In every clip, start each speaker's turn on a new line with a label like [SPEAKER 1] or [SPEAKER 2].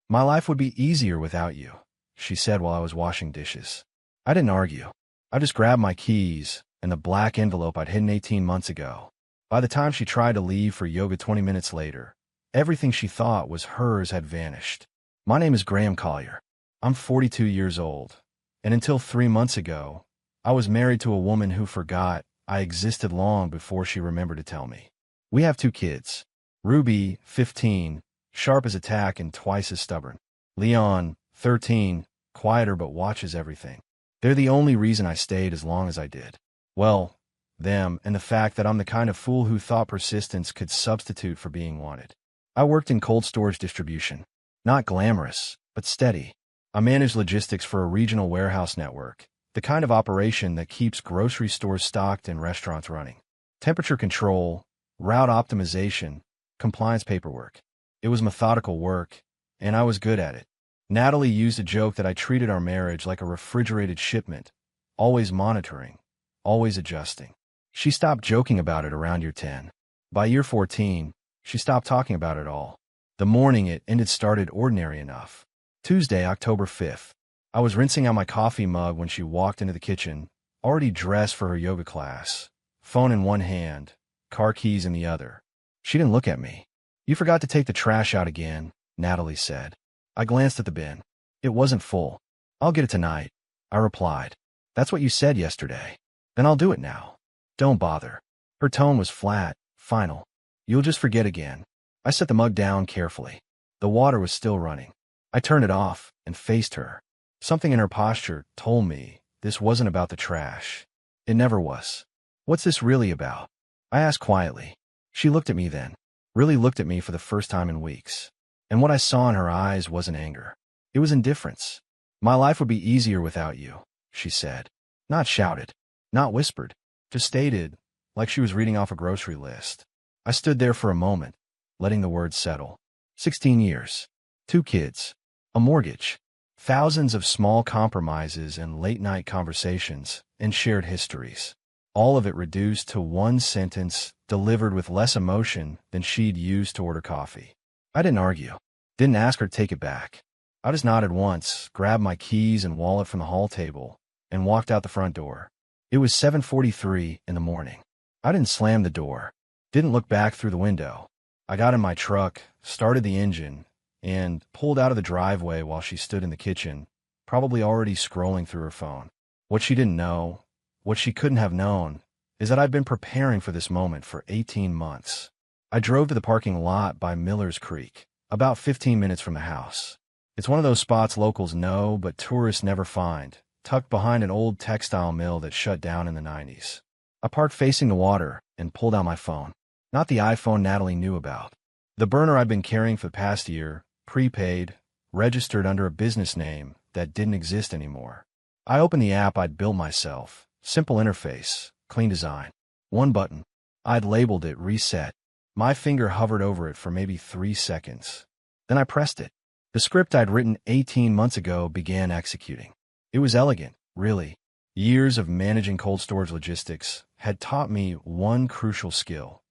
[SPEAKER 1] My life would be easier without you, she said while I was washing dishes. I didn't argue. I just grabbed my keys and the black envelope I'd hidden 18 months ago. By the time she tried to leave for yoga 20 minutes later, everything she thought was hers had vanished. My name is Graham Collier. I'm 42 years old, and until 3 months ago, I was married to a woman who forgot I existed long before she remembered to tell me. We have 2 kids. Ruby, 15, sharp as a tack and twice as stubborn. Leon, 13, quieter but watches everything. They're the only reason I stayed as long as I did. Well, them and the fact that I'm the kind of fool who thought persistence could substitute for being wanted. I worked in cold storage distribution. Not glamorous, but steady. I managed logistics for a regional warehouse network, the kind of operation that keeps grocery stores stocked and restaurants running. Temperature control, route optimization, compliance paperwork. It was methodical work, and I was good at it. Natalie used a joke that I treated our marriage like a refrigerated shipment, always monitoring, always adjusting. She stopped joking about it around year 10. By year 14, she stopped talking about it all. The morning it ended started ordinary enough. Tuesday, October 5th. I was rinsing out my coffee mug when she walked into the kitchen, already dressed for her yoga class, phone in one hand, car keys in the other. She didn't look at me. "You forgot to take the trash out again," Natalie said. I glanced at the bin. It wasn't full. "I'll get it tonight," I replied. "That's what you said yesterday." "Then I'll do it now." "Don't bother." Her tone was flat, final. "You'll just forget again." I set the mug down carefully. The water was still running. I turned it off and faced her. Something in her posture told me this wasn't about the trash. It never was. "What's this really about?" I asked quietly. She looked at me then, really looked at me for the first time in weeks. And what I saw in her eyes wasn't anger. It was indifference. "My life would be easier without you," she said. Not shouted, not whispered, just stated, like she was reading off a grocery list. I stood there for a moment, letting the words settle. 16 years, 2 kids, a mortgage, thousands of small compromises and late-night conversations and shared histories. All of it reduced to one sentence delivered with less emotion than she'd used to order coffee. I didn't argue, didn't ask her to take it back. I just nodded once, grabbed my keys and wallet from the hall table, and walked out the front door. It was 7:43 in the morning. I didn't slam the door, didn't look back through the window. I got in my truck, started the engine, and pulled out of the driveway while she stood in the kitchen, probably already scrolling through her phone. What she didn't know, what she couldn't have known, is that I'd been preparing for this moment for 18 months. I drove to the parking lot by Miller's Creek, about 15 minutes from the house. It's one of those spots locals know but tourists never find, tucked behind an old textile mill that shut down in the 90s. I parked facing the water and pulled out my phone. Not the iPhone Natalie knew about. The burner I'd been carrying for the past year, prepaid, registered under a business name that didn't exist anymore. I opened the app I'd built myself. Simple interface, clean design. One button. I'd labeled it Reset. My finger hovered over it for maybe 3 seconds. Then I pressed it. The script I'd written 18 months ago began executing. It was elegant, really. Years of managing cold storage logistics had taught me one crucial skill: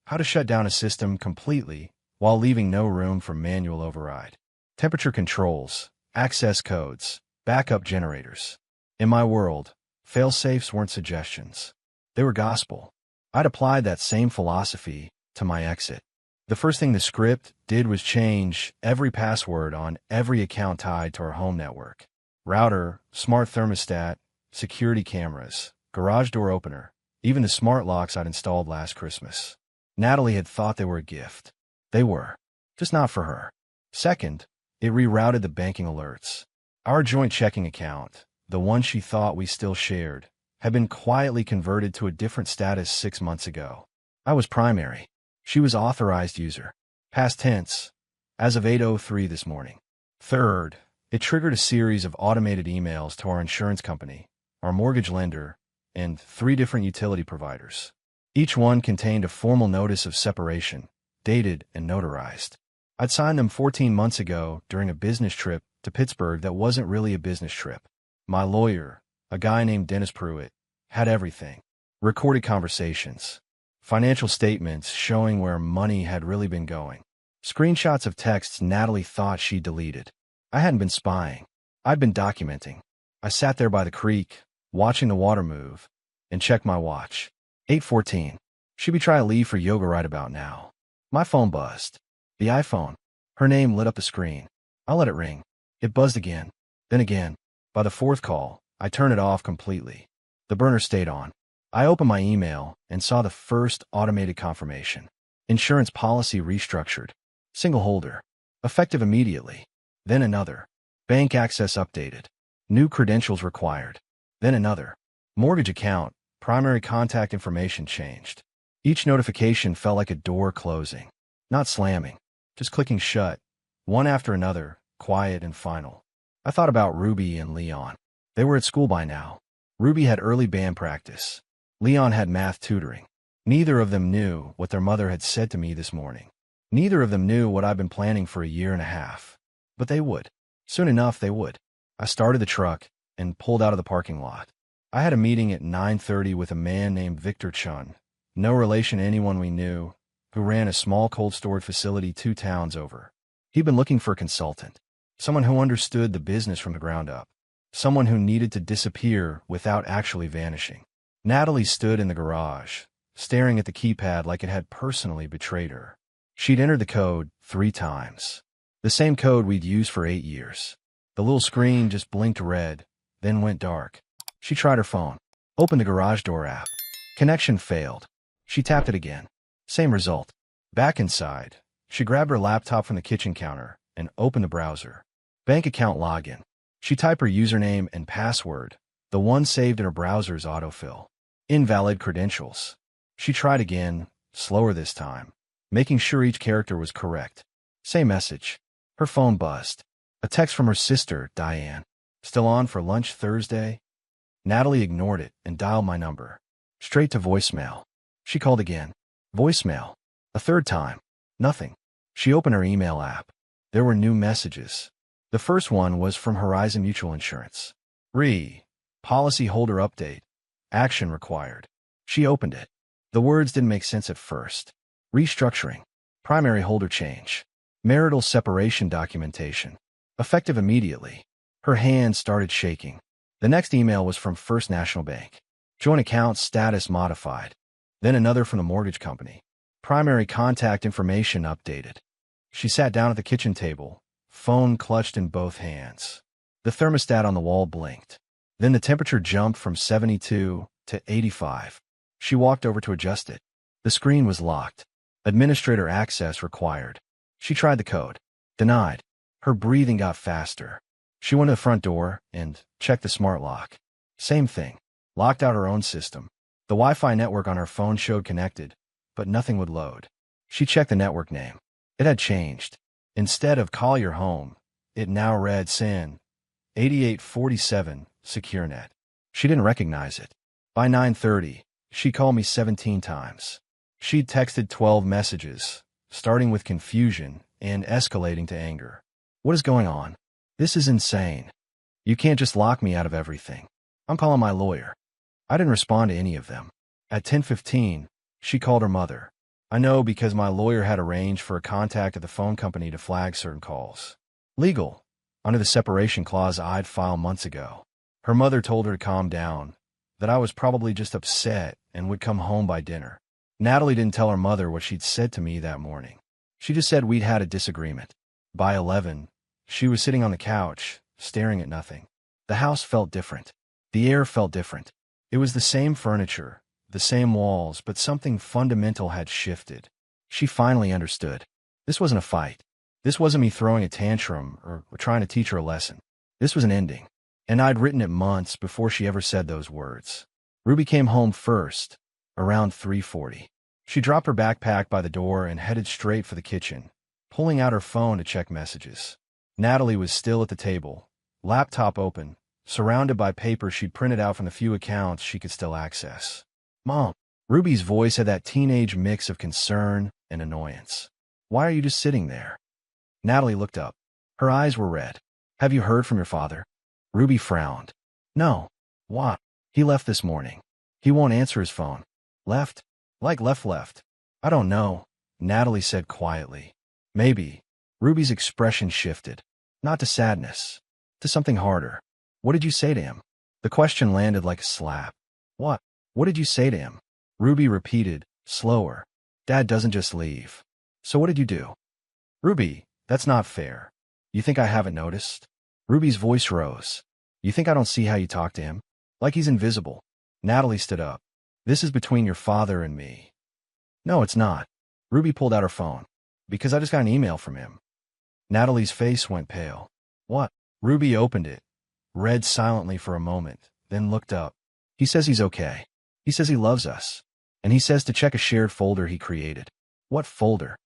[SPEAKER 1] how to shut down a system completely while leaving no room for manual override. Temperature controls, access codes, backup generators. In my world, fail-safes weren't suggestions. They were gospel. I'd applied that same philosophy to my exit. The first thing the script did was change every password on every account tied to our home network. Router, smart thermostat, security cameras, garage door opener, even the smart locks I'd installed last Christmas. Natalie had thought they were a gift. They were, just not for her. Second, it rerouted the banking alerts. Our joint checking account, the one she thought we still shared, had been quietly converted to a different status 6 months ago. I was primary. She was authorized user. Past tense, as of 8:03 this morning. Third, it triggered a series of automated emails to our insurance company, our mortgage lender, and 3 different utility providers. Each one contained a formal notice of separation, dated and notarized. I'd signed them 14 months ago during a business trip to Pittsburgh that wasn't really a business trip. My lawyer, a guy named Dennis Pruitt, had everything. Recorded conversations, financial statements showing where money had really been going. Screenshots of texts Natalie thought she'd deleted. I hadn't been spying. I'd been documenting. I sat there by the creek, watching the water move, and checked my watch. 8:14. She'd be trying to leave for yoga right about now. My phone buzzed. The iPhone. Her name lit up the screen. I let it ring. It buzzed again. Then again. By the fourth call, I turned it off completely. The burner stayed on. I opened my email and saw the first automated confirmation. Insurance policy restructured. Single holder. Effective immediately. Then another. Bank access updated. New credentials required. Then another. Mortgage account. Primary contact information changed. Each notification felt like a door closing. Not slamming. Just clicking shut. One after another, quiet and final. I thought about Ruby and Leon. They were at school by now. Ruby had early band practice. Leon had math tutoring. Neither of them knew what their mother had said to me this morning. Neither of them knew what I'd been planning for a year and a half. But they would. Soon enough, they would. I started the truck and pulled out of the parking lot. I had a meeting at 9:30 with a man named Victor Chun, no relation to anyone we knew, who ran a small cold storage facility 2 towns over. He'd been looking for a consultant, someone who understood the business from the ground up, someone who needed to disappear without actually vanishing. Natalie stood in the garage, staring at the keypad like it had personally betrayed her. She'd entered the code 3 times. The same code we'd used for 8 years. The little screen just blinked red, then went dark. She tried her phone, opened the garage door app. Connection failed. She tapped it again. Same result. Back inside, she grabbed her laptop from the kitchen counter and opened the browser. Bank account login. She typed her username and password, the one saved in her browser's autofill. Invalid credentials. She tried again, slower this time, making sure each character was correct. Same message. Her phone buzzed. A text from her sister, Diane. Still on for lunch Thursday? Natalie ignored it and dialed my number. Straight to voicemail. She called again. Voicemail. A third time. Nothing. She opened her email app. There were new messages. The first one was from Horizon Mutual Insurance. Policy holder update. Action required. She opened it. The words didn't make sense at first. Restructuring. Primary holder change. Marital separation documentation. Effective immediately. Her hand started shaking. The next email was from First National Bank. Joint account status modified. Then another from the mortgage company. Primary contact information updated. She sat down at the kitchen table, phone clutched in both hands. The thermostat on the wall blinked. Then the temperature jumped from 72 to 85. She walked over to adjust it. The screen was locked. Administrator access required. She tried the code. Denied. Her breathing got faster. She went to the front door and checked the smart lock. Same thing. Locked out her own system. The Wi-Fi network on her phone showed connected, but nothing would load. She checked the network name. It had changed. Instead of Call Your Home, it now read SAN 8847 SecureNet. She didn't recognize it. By 9:30, she called me 17 times. She'd texted 12 messages, starting with confusion and escalating to anger. What is going on? This is insane. You can't just lock me out of everything. I'm calling my lawyer. I didn't respond to any of them. At 10:15, she called her mother. I know because my lawyer had arranged for a contact at the phone company to flag certain calls. Legal, under the separation clause I'd filed months ago. Her mother told her to calm down, that I was probably just upset and would come home by dinner. Natalie didn't tell her mother what she'd said to me that morning. She just said we'd had a disagreement. By 11, she was sitting on the couch, staring at nothing. The house felt different. The air felt different. It was the same furniture, the same walls, but something fundamental had shifted. She finally understood. This wasn't a fight. This wasn't me throwing a tantrum or trying to teach her a lesson. This was an ending. And I'd written it months before she ever said those words. Ruby came home first, around 3:40. She dropped her backpack by the door and headed straight for the kitchen, pulling out her phone to check messages. Natalie was still at the table, laptop open, surrounded by paper she'd printed out from the few accounts she could still access. Mom. Ruby's voice had that teenage mix of concern and annoyance. Why are you just sitting there? Natalie looked up. Her eyes were red. Have you heard from your father? Ruby frowned. No. Why? He left this morning. He won't answer his phone. Left? Like left. I don't know, Natalie said quietly. Maybe. Ruby's expression shifted. Not to sadness. To something harder. What did you say to him? The question landed like a slap. What? What did you say to him? Ruby repeated, slower. Dad doesn't just leave. So what did you do? Ruby, that's not fair. You think I haven't noticed? Ruby's voice rose. You think I don't see how you talk to him? Like he's invisible. Natalie stood up. This is between your father and me. No, it's not. Ruby pulled out her phone. Because I just got an email from him. Natalie's face went pale. What? Ruby opened it, read silently for a moment, then looked up. He says he's okay. He says he loves us. And he says to check a shared folder he created. What folder?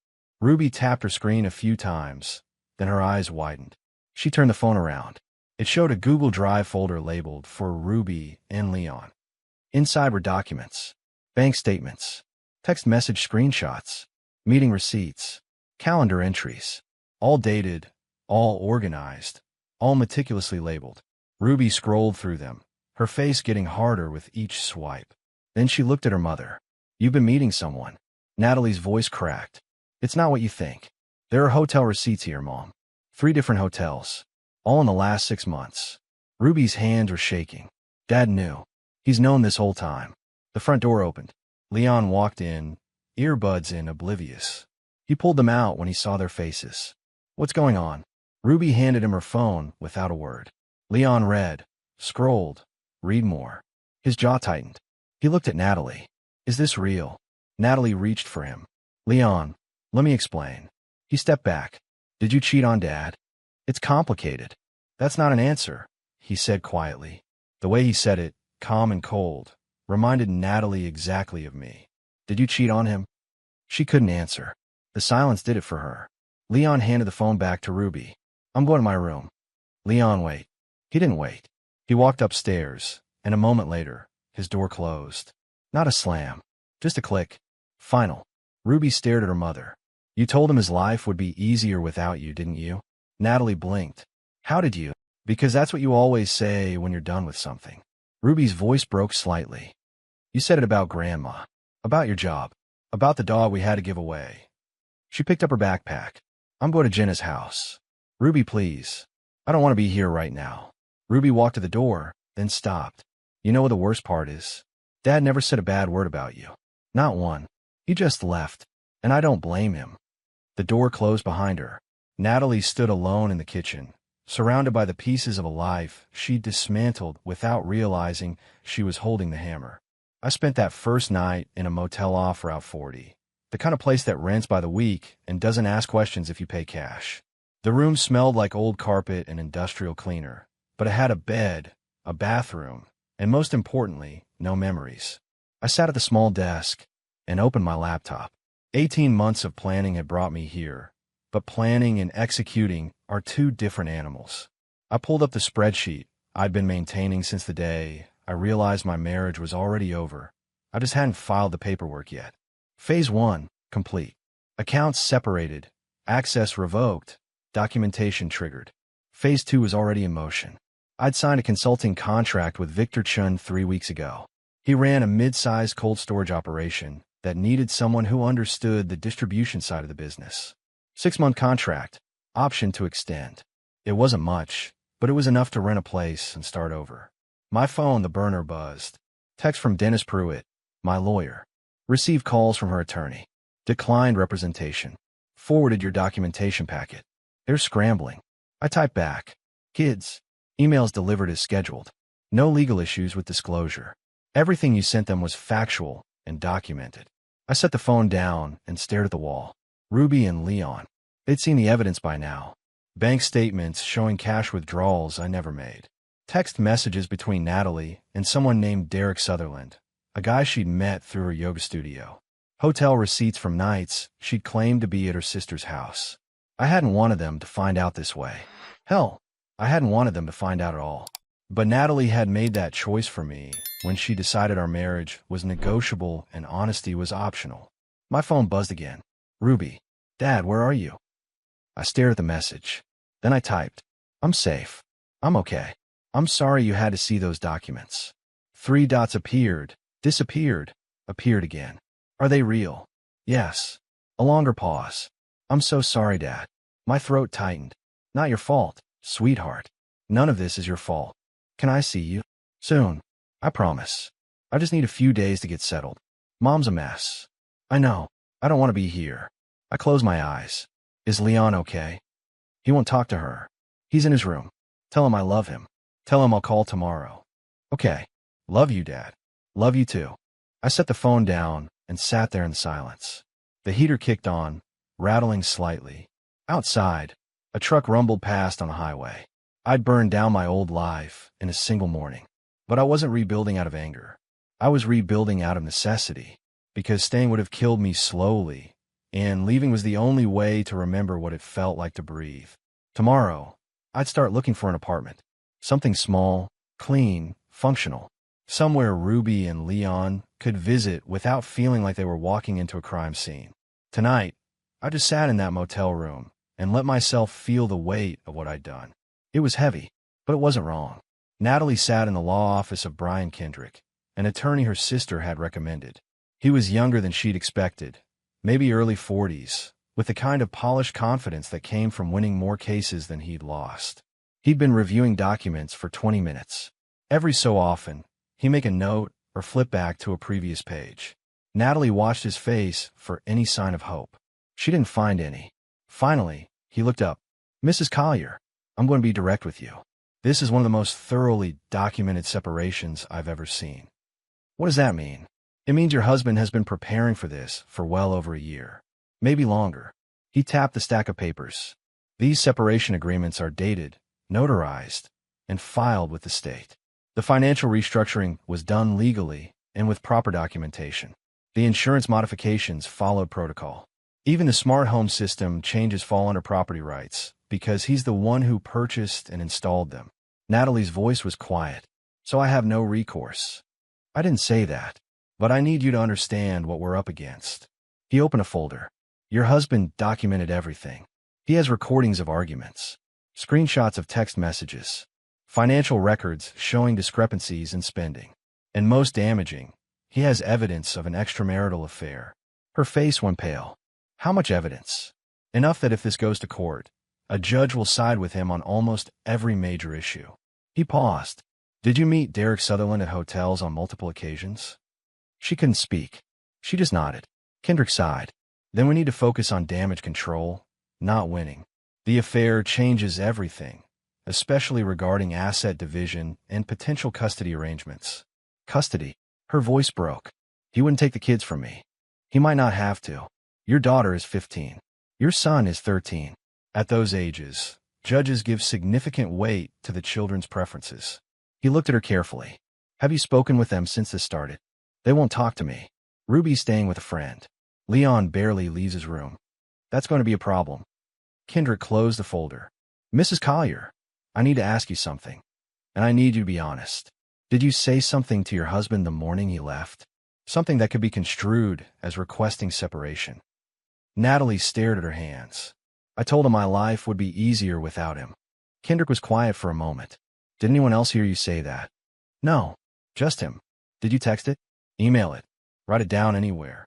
[SPEAKER 1] Ruby tapped her screen a few times, then her eyes widened. She turned the phone around. It showed a Google Drive folder labeled for Ruby and Leon. Inside were documents, bank statements, text message screenshots, meeting receipts, calendar entries, all dated, all organized, all meticulously labeled. Ruby scrolled through them, her face getting harder with each swipe. Then she looked at her mother. You've been meeting someone. Natalie's voice cracked. It's not what you think. There are hotel receipts here, Mom. 3 different hotels, all in the last 6 months. Ruby's hands were shaking. Dad knew. He's known this whole time. The front door opened. Leon walked in, earbuds in, oblivious. He pulled them out when he saw their faces. What's going on? Ruby handed him her phone without a word. Leon read, scrolled, read more. His jaw tightened. He looked at Natalie. Is this real? Natalie reached for him. Leon, let me explain. He stepped back. Did you cheat on Dad? It's complicated. That's not an answer, he said quietly. The way he said it, calm and cold, reminded Natalie exactly of me. Did you cheat on him? She couldn't answer. The silence did it for her. Leon handed the phone back to Ruby. I'm going to my room. Leon, wait. He didn't wait. He walked upstairs, and a moment later, his door closed. Not a slam, just a click. Final. Ruby stared at her mother. You told him his life would be easier without you, didn't you? Natalie blinked. How did you? Because that's what you always say when you're done with something. Ruby's voice broke slightly. You said it about Grandma, about your job, about the dog we had to give away. She picked up her backpack. I'm going to Jenna's house. Ruby, please. I don't want to be here right now. Ruby walked to the door, then stopped. You know what the worst part is? Dad never said a bad word about you. Not one. He just left, and I don't blame him. The door closed behind her. Natalie stood alone in the kitchen, surrounded by the pieces of a life she'd dismantled without realizing she was holding the hammer. I spent that first night in a motel off Route 40, the kind of place that rents by the week and doesn't ask questions if you pay cash. The room smelled like old carpet and industrial cleaner, but it had a bed, a bathroom, and most importantly, no memories. I sat at the small desk and opened my laptop. 18 months of planning had brought me here, but planning and executing are 2 different animals. I pulled up the spreadsheet I'd been maintaining since the day I realized my marriage was already over. I just hadn't filed the paperwork yet. Phase 1, complete. Accounts separated, access revoked, documentation triggered. Phase 2 was already in motion. I'd signed a consulting contract with Victor Chun 3 weeks ago. He ran a mid-sized cold storage operation that needed someone who understood the distribution side of the business. 6-month contract, option to extend. It wasn't much, but it was enough to rent a place and start over. My phone, the burner, buzzed. Text from Dennis Pruitt, my lawyer. Received calls from her attorney. Declined representation. Forwarded your documentation packet. They're scrambling. I typed back. Kids. Emails delivered as scheduled. No legal issues with disclosure. Everything you sent them was factual and documented. I set the phone down and stared at the wall. Ruby and Leon. They'd seen the evidence by now. Bank statements showing cash withdrawals I never made. Text messages between Natalie and someone named Derek Sutherland, a guy she'd met through her yoga studio. Hotel receipts from nights she'd claimed to be at her sister's house. I hadn't wanted them to find out this way. Hell, I hadn't wanted them to find out at all. But Natalie had made that choice for me when she decided our marriage was negotiable and honesty was optional. My phone buzzed again. Ruby. Dad, where are you? I stared at the message. Then I typed. I'm safe. I'm okay. I'm sorry you had to see those documents. 3 dots appeared, disappeared, appeared again. Are they real? Yes. A longer pause. I'm so sorry, Dad. My throat tightened. Not your fault, sweetheart. None of this is your fault. Can I see you? Soon. I promise. I just need a few days to get settled. Mom's a mess. I know. I don't want to be here. I close my eyes. Is Leon okay? He won't talk to her. He's in his room. Tell him I love him. Tell him I'll call tomorrow. Okay. Love you, Dad. Love you too. I set the phone down and sat there in silence. The heater kicked on, rattling slightly. Outside, a truck rumbled past on the highway. I'd burned down my old life in a single morning. But I wasn't rebuilding out of anger. I was rebuilding out of necessity, because staying would have killed me slowly, and leaving was the only way to remember what it felt like to breathe. Tomorrow, I'd start looking for an apartment. Something small, clean, functional. Somewhere Ruby and Leon could visit without feeling like they were walking into a crime scene. Tonight, I just sat in that motel room and let myself feel the weight of what I'd done. It was heavy, but it wasn't wrong. Natalie sat in the law office of Brian Kendrick, an attorney her sister had recommended. He was younger than she'd expected, maybe early 40s, with the kind of polished confidence that came from winning more cases than he'd lost. He'd been reviewing documents for 20 minutes. Every so often, he'd make a note or flip back to a previous page. Natalie watched his face for any sign of hope. She didn't find any. Finally, he looked up. Mrs. Collier, I'm going to be direct with you. This is one of the most thoroughly documented separations I've ever seen. What does that mean? It means your husband has been preparing for this for well over a year. Maybe longer. He tapped the stack of papers. These separation agreements are dated, notarized, and filed with the state. The financial restructuring was done legally and with proper documentation. The insurance modifications followed protocol. Even the smart home system changes fall under property rights because he's the one who purchased and installed them. Natalie's voice was quiet, so I have no recourse. I didn't say that, but I need you to understand what we're up against. He opened a folder. Your husband documented everything. He has recordings of arguments, screenshots of text messages, financial records showing discrepancies in spending. And most damaging, he has evidence of an extramarital affair. Her face went pale. How much evidence? Enough that if this goes to court, a judge will side with him on almost every major issue. He paused. Did you meet Derek Sutherland at hotels on multiple occasions? She couldn't speak. She just nodded. Kendrick sighed. Then we need to focus on damage control, not winning. The affair changes everything, especially regarding asset division and potential custody arrangements. Custody. Her voice broke. He wouldn't take the kids from me. He might not have to. Your daughter is 15. Your son is 13. At those ages, judges give significant weight to the children's preferences. He looked at her carefully. Have you spoken with them since this started? They won't talk to me. Ruby's staying with a friend. Leon barely leaves his room. That's going to be a problem. Kendrick closed the folder. Mrs. Collier, I need to ask you something, and I need you to be honest. Did you say something to your husband the morning he left? Something that could be construed as requesting separation. Natalie stared at her hands. I told him my life would be easier without him. Kendrick was quiet for a moment. Did anyone else hear you say that? No, just him. Did you text it? Email it? Write it down anywhere?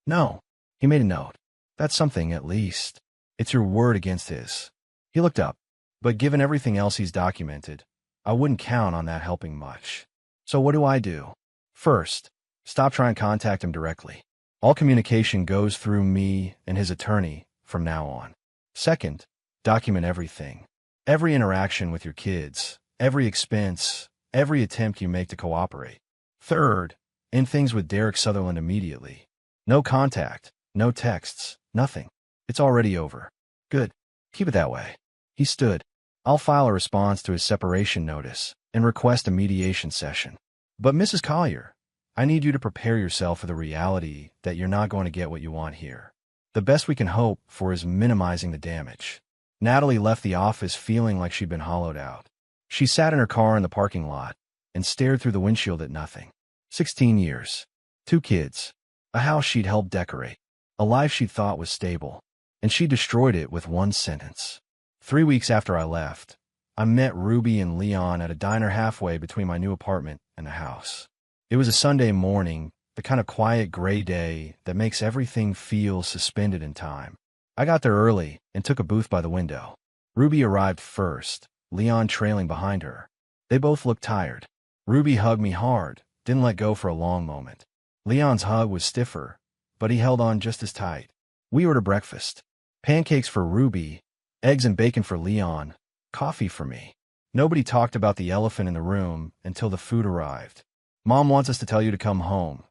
[SPEAKER 1] No. He made a note. That's something, at least. It's your word against his. He looked up. But given everything else he's documented, I wouldn't count on that helping much. So what do? First, stop trying to contact him directly. All communication goes through me and his attorney from now on. Second, document everything. Every interaction with your kids, every expense, every attempt you make to cooperate. Third, end things with Derek Sutherland immediately. No contact, no texts, nothing. It's already over. Good. Keep it that way. He stood. I'll file a response to his separation notice and request a mediation session. But Mrs. Collier, I need you to prepare yourself for the reality that you're not going to get what you want here. The best we can hope for is minimizing the damage. Natalie left the office feeling like she'd been hollowed out. She sat in her car in the parking lot and stared through the windshield at nothing. 16 years. 2 kids. A house she'd helped decorate. A life she'd thought was stable. And she destroyed it with one sentence. 3 weeks after I left, I met Ruby and Leon at a diner halfway between my new apartment and the house. It was a Sunday morning, the kind of quiet gray day that makes everything feel suspended in time. I got there early and took a booth by the window. Ruby arrived first, Leon trailing behind her. They both looked tired. Ruby hugged me hard, didn't let go for a long moment. Leon's hug was stiffer, but he held on just as tight. We ordered breakfast. Pancakes for Ruby, eggs and bacon for Leon, coffee for me. Nobody talked about the elephant in the room until the food arrived. Mom wants us to tell you to come home,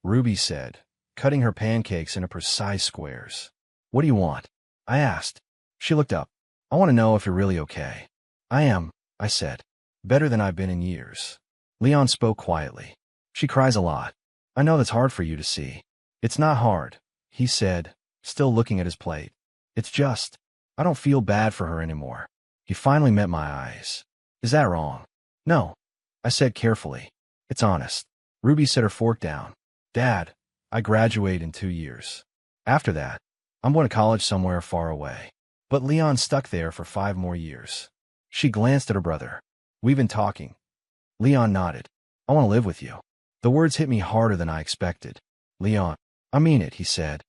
[SPEAKER 1] Ruby said, cutting her pancakes into precise squares. What do you want? I asked. She looked up. I want to know if you're really okay. I am, I said. Better than I've been in years. Leon spoke quietly. She cries a lot. I know that's hard for you to see. It's not hard, he said, still looking at his plate. It's just, I don't feel bad for her anymore. He finally met my eyes. Is that wrong? No, I said carefully. It's honest. Ruby set her fork down. Dad, I graduate in 2 years. After that, I'm going to college somewhere far away. But Leon stuck there for 5 more years. She glanced at her brother. We've been talking. Leon nodded. I want to live with you. The words hit me harder than I expected. Leon, I mean it, he said.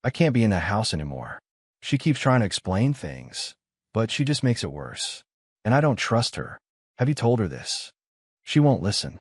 [SPEAKER 1] I can't be in that house anymore. She keeps trying to explain things, but she just makes it worse. And I don't trust her. Have you told her this? She won't listen.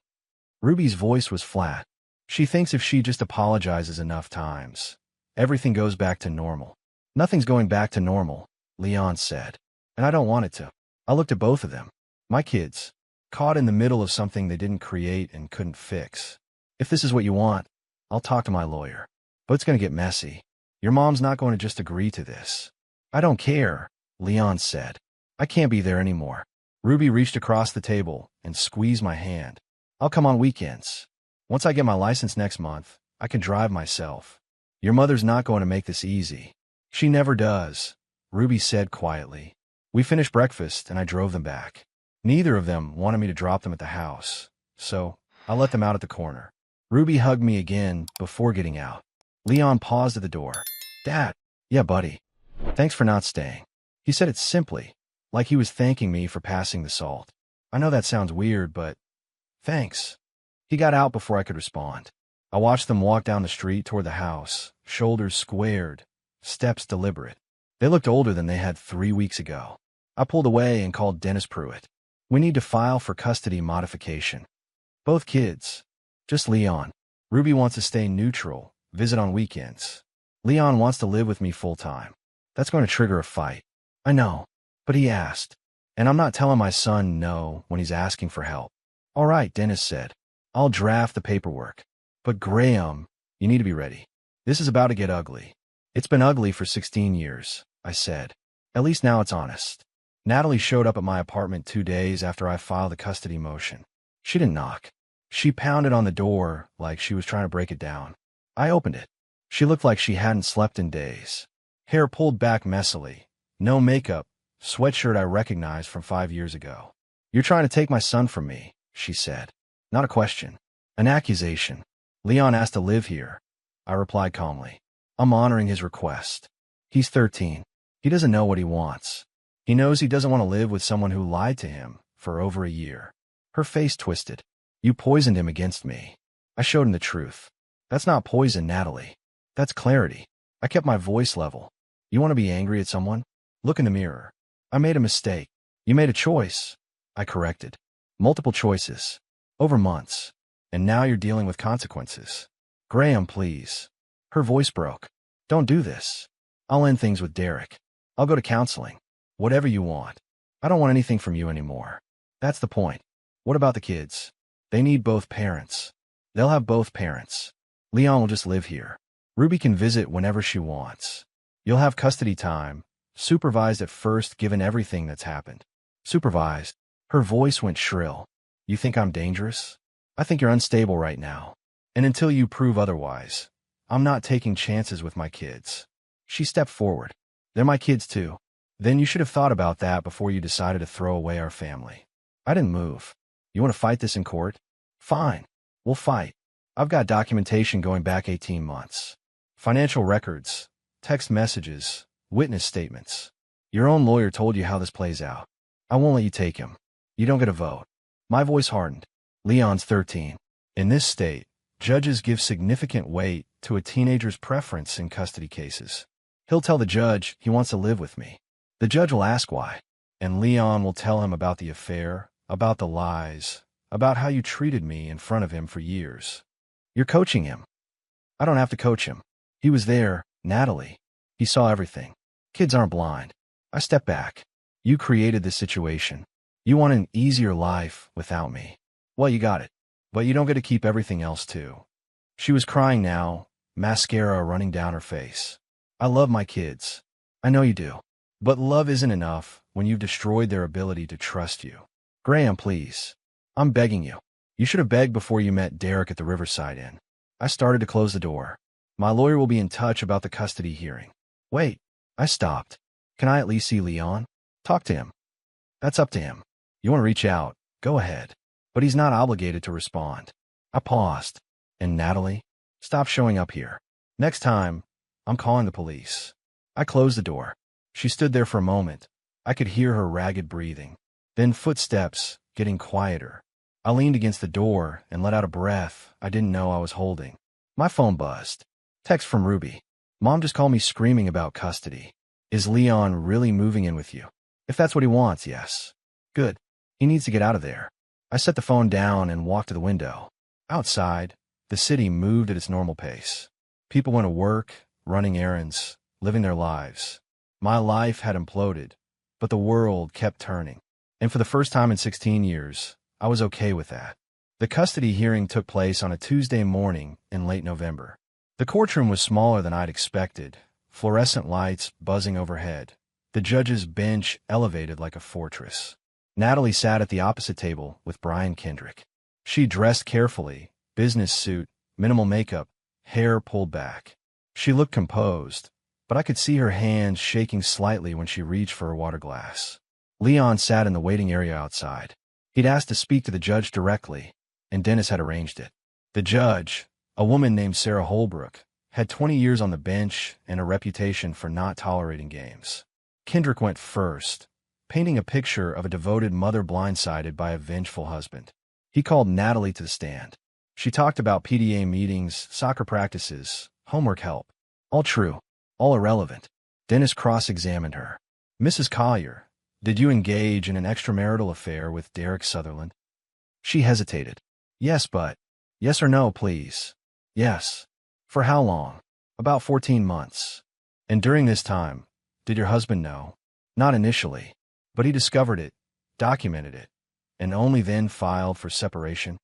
[SPEAKER 1] Ruby's voice was flat. She thinks if she just apologizes enough times, everything goes back to normal. Nothing's going back to normal, Leon said. And I don't want it to. I looked at both of them. My kids, caught in the middle of something they didn't create and couldn't fix. If this is what you want, I'll talk to my lawyer. But it's going to get messy. Your mom's not going to just agree to this. I don't care, Leon said. I can't be there anymore. Ruby reached across the table and squeezed my hand. I'll come on weekends. Once I get my license next month, I can drive myself. Your mother's not going to make this easy. She never does, Ruby said quietly. We finished breakfast and I drove them back. Neither of them wanted me to drop them at the house, so I let them out at the corner. Ruby hugged me again before getting out. Leon paused at the door. Dad. Yeah, buddy. Thanks for not staying. He said it simply, like he was thanking me for passing the salt. I know that sounds weird, but thanks. He got out before I could respond. I watched them walk down the street toward the house, shoulders squared, steps deliberate. They looked older than they had 3 weeks ago. I pulled away and called Dennis Pruitt. We need to file for custody modification. Both kids. Just Leon. Ruby wants to stay neutral, visit on weekends. Leon wants to live with me full-time. That's going to trigger a fight. I know, but he asked. And I'm not telling my son no when he's asking for help. All right, Dennis said. I'll draft the paperwork. But Graham, you need to be ready. This is about to get ugly. It's been ugly for 16 years, I said. At least now it's honest. Natalie showed up at my apartment 2 days after I filed the custody motion. She didn't knock. She pounded on the door like she was trying to break it down. I opened it. She looked like she hadn't slept in days. Hair pulled back messily. No makeup. Sweatshirt I recognized from 5 years ago. You're trying to take my son from me, she said. Not a question. An accusation. Leon asked to live here. I replied calmly. I'm honoring his request. He's 13. He doesn't know what he wants. He knows he doesn't want to live with someone who lied to him for over a year. Her face twisted. You poisoned him against me. I showed him the truth. That's not poison, Natalie. That's clarity. I kept my voice level. You want to be angry at someone? Look in the mirror. I made a mistake. You made a choice. I corrected. Multiple choices. Over months. And now you're dealing with consequences. Graham, please. Her voice broke. Don't do this. I'll end things with Derek. I'll go to counseling. Whatever you want. I don't want anything from you anymore. That's the point. What about the kids? They need both parents. They'll have both parents. Leon will just live here. Ruby can visit whenever she wants. You'll have custody time, supervised at first given everything that's happened. Supervised. Her voice went shrill. You think I'm dangerous? I think you're unstable right now. And until you prove otherwise, I'm not taking chances with my kids. She stepped forward. They're my kids too. Then you should have thought about that before you decided to throw away our family. I didn't move. You want to fight this in court? Fine. We'll fight. I've got documentation going back 18 months. Financial records, text messages, witness statements. Your own lawyer told you how this plays out. I won't let you take him. You don't get a vote. My voice hardened. Leon's 13. In this state, judges give significant weight to a teenager's preference in custody cases. He'll tell the judge he wants to live with me. The judge will ask why, and Leon will tell him about the affair, about the lies, about how you treated me in front of him for years. You're coaching him. I don't have to coach him. He was there, Natalie. He saw everything. Kids aren't blind. I stepped back. You created this situation. You want an easier life without me. Well, you got it. But you don't get to keep everything else too. She was crying now, mascara running down her face. I love my kids. I know you do. But love isn't enough when you've destroyed their ability to trust you. Graham, please. I'm begging you. You should have begged before you met Derek at the Riverside Inn. I started to close the door. My lawyer will be in touch about the custody hearing. Wait. I stopped. Can I at least see Leon? Talk to him. That's up to him. You want to reach out, go ahead. But he's not obligated to respond. I paused. And Natalie? Stop showing up here. Next time, I'm calling the police. I closed the door. She stood there for a moment. I could hear her ragged breathing. Then footsteps, getting quieter. I leaned against the door and let out a breath I didn't know I was holding. My phone buzzed. Text from Ruby. Mom just called me screaming about custody. Is Leon really moving in with you? If that's what he wants, yes. Good. He needs to get out of there. I set the phone down and walked to the window. Outside, the city moved at its normal pace. People went to work, running errands, living their lives. My life had imploded, but the world kept turning. And for the first time in 16 years, I was okay with that. The custody hearing took place on a Tuesday morning in late November. The courtroom was smaller than I'd expected, fluorescent lights buzzing overhead. The judge's bench elevated like a fortress. Natalie sat at the opposite table with Brian Kendrick. She dressed carefully, business suit, minimal makeup, hair pulled back. She looked composed, but I could see her hands shaking slightly when she reached for her water glass. Leon sat in the waiting area outside. He'd asked to speak to the judge directly, and Dennis had arranged it. The judge, a woman named Sarah Holbrook, had 20 years on the bench and a reputation for not tolerating games. Kendrick went first, painting a picture of a devoted mother blindsided by a vengeful husband. He called Natalie to the stand. She talked about PTA meetings, soccer practices, homework help. All true, all irrelevant. Dennis cross-examined her. Mrs. Collier, did you engage in an extramarital affair with Derek Sutherland? She hesitated. Yes, but. Yes or no, please. Yes. For how long? About 14 months. And during this time, did your husband know? Not initially, but he discovered it, documented it, and only then filed for separation?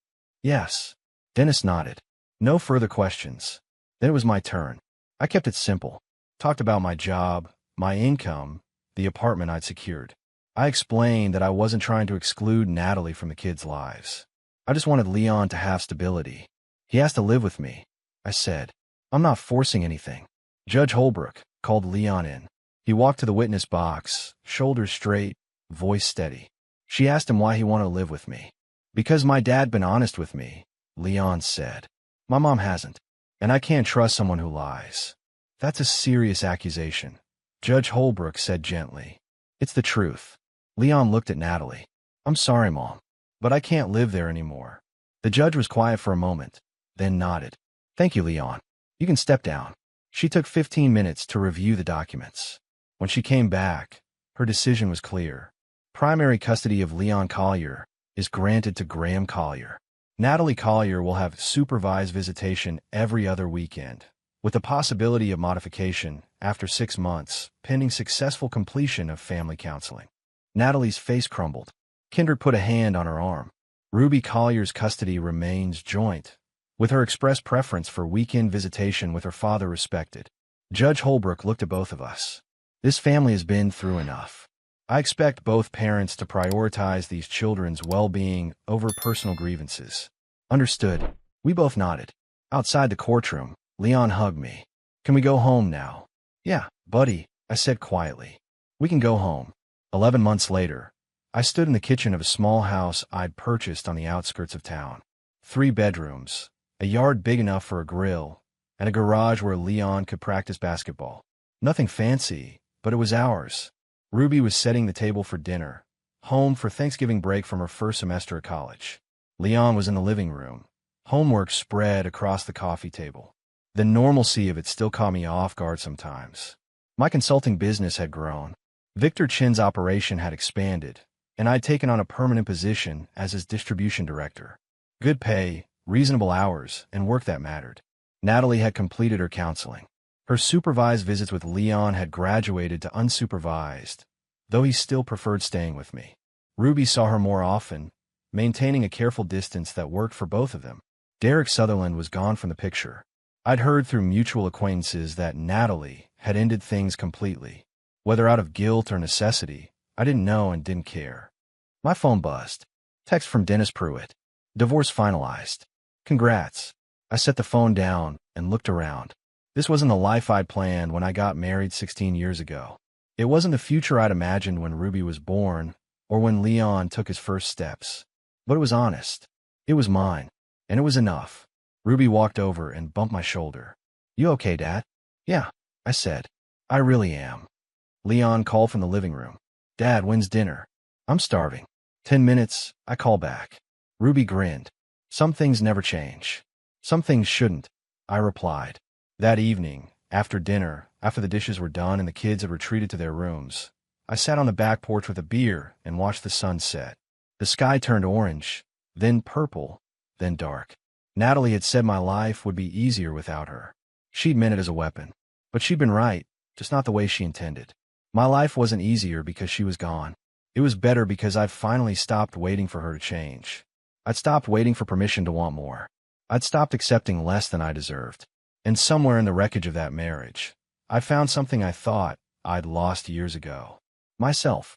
[SPEAKER 1] Yes. Dennis nodded. No further questions. Then it was my turn. I kept it simple. Talked about my job, my income, the apartment I'd secured. I explained that I wasn't trying to exclude Natalie from the kids' lives. I just wanted Leon to have stability. He has to live with me, I said. I'm not forcing anything. Judge Holbrook called Leon in. He walked to the witness box, shoulders straight, voice steady. She asked him why he wanted to live with me. Because my dad been honest with me, Leon said. My mom hasn't, and I can't trust someone who lies. That's a serious accusation, Judge Holbrook said gently. It's the truth. Leon looked at Natalie. I'm sorry, Mom, but I can't live there anymore. The judge was quiet for a moment, then nodded. Thank you, Leon. You can step down. She took 15 minutes to review the documents. When she came back, her decision was clear. Primary custody of Leon Collier is granted to Graham Collier. Natalie Collier will have supervised visitation every other weekend, with the possibility of modification after 6 months, pending successful completion of family counseling. Natalie's face crumbled. Kendrick put a hand on her arm. Ruby Collier's custody remains joint, with her express preference for weekend visitation with her father respected. Judge Holbrook looked at both of us. This family has been through enough. I expect both parents to prioritize these children's well-being over personal grievances. Understood. We both nodded. Outside the courtroom, Leon hugged me. Can we go home now? Yeah, buddy, I said quietly. We can go home. 11 months later, I stood in the kitchen of a small house I'd purchased on the outskirts of town. 3 bedrooms, a yard big enough for a grill, and a garage where Leon could practice basketball. Nothing fancy, but it was ours. Ruby was setting the table for dinner, home for Thanksgiving break from her first semester at college. Leon was in the living room, homework spread across the coffee table. The normalcy of it still caught me off guard sometimes. My consulting business had grown. Victor Chin's operation had expanded, and I'd taken on a permanent position as his distribution director. Good pay, reasonable hours, and work that mattered. Natalie had completed her counseling. Her supervised visits with Leon had graduated to unsupervised, though he still preferred staying with me. Ruby saw her more often, maintaining a careful distance that worked for both of them. Derek Sutherland was gone from the picture. I'd heard through mutual acquaintances that Natalie had ended things completely. Whether out of guilt or necessity, I didn't know and didn't care. My phone buzzed. Text from Dennis Pruitt. Divorce finalized. Congrats. I set the phone down and looked around. This wasn't the life I'd planned when I got married 16 years ago. It wasn't the future I'd imagined when Ruby was born or when Leon took his first steps. But it was honest. It was mine. And it was enough. Ruby walked over and bumped my shoulder. You okay, Dad? Yeah, I said. I really am. Leon called from the living room. Dad, when's dinner? I'm starving. 10 minutes, I call back. Ruby grinned. Some things never change. Some things shouldn't, I replied. That evening, after dinner, after the dishes were done and the kids had retreated to their rooms, I sat on the back porch with a beer and watched the sun set. The sky turned orange, then purple, then dark. Natalie had said my life would be easier without her. She'd meant it as a weapon. But she'd been right, just not the way she intended. My life wasn't easier because she was gone. It was better because I'd finally stopped waiting for her to change. I'd stopped waiting for permission to want more. I'd stopped accepting less than I deserved. And somewhere in the wreckage of that marriage, I found something I thought I'd lost years ago. Myself.